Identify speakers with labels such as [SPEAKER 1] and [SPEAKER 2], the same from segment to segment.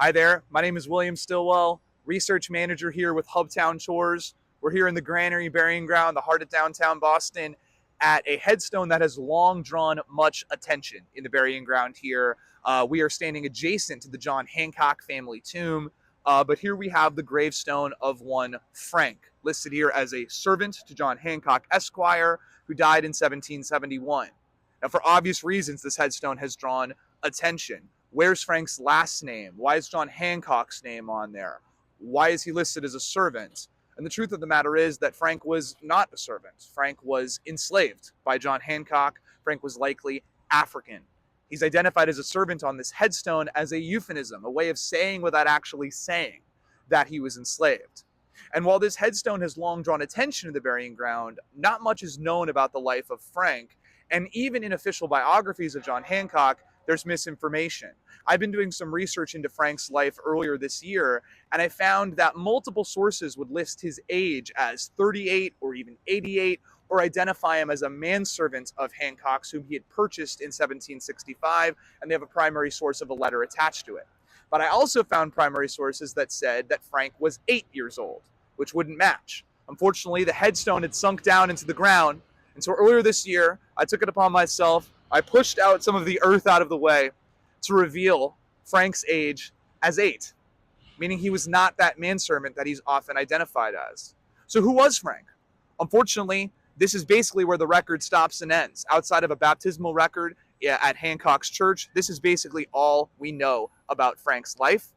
[SPEAKER 1] Hi there, my name is William Stillwell, research manager here with Hubtown Chores. We're here in the Granary burying ground, the heart of downtown Boston, at a headstone that has long drawn much attention in the burying ground here. We are standing adjacent to the John Hancock family tomb, but here we have the gravestone of one Frank, listed here as a servant to John Hancock Esquire, who died in 1771. Now, for obvious reasons, this headstone has drawn attention. Where's Frank's last name? Why is John Hancock's name on there? Why is he listed as a servant? And the truth of the matter is that Frank was not a servant. Frank was enslaved by John Hancock. Frank was likely African. He's identified as a servant on this headstone as a euphemism, a way of saying without actually saying that he was enslaved. And while this headstone has long drawn attention to the burying ground, not much is known about the life of Frank. And even in official biographies of John Hancock, there's misinformation. I've been doing some research into Frank's life earlier this year, and I found that multiple sources would list his age as 38 or even 88, or identify him as a manservant of Hancock's whom he had purchased in 1765, and they have a primary source of a letter attached to it. But I also found primary sources that said that Frank was 8 years old, which wouldn't match. Unfortunately, the headstone had sunk down into the ground, and so earlier this year, I took it upon myself. I pushed out some of the earth out of the way to reveal Frank's age as 8, meaning he was not that manservant that he's often identified as. So who was Frank? Unfortunately, this is basically where the record stops and ends. Outside of a baptismal record at Hancock's church, this is basically all we know about Frank's life.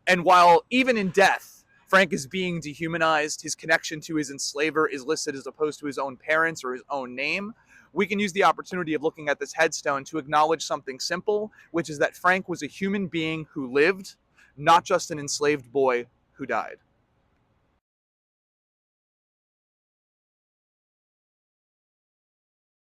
[SPEAKER 1] And while even in death, Frank is being dehumanized, his connection to his enslaver is listed as opposed to his own parents or his own name, we can use the opportunity of looking at this headstone to acknowledge something simple, which is that Frank was a human being who lived, not just an enslaved boy who died.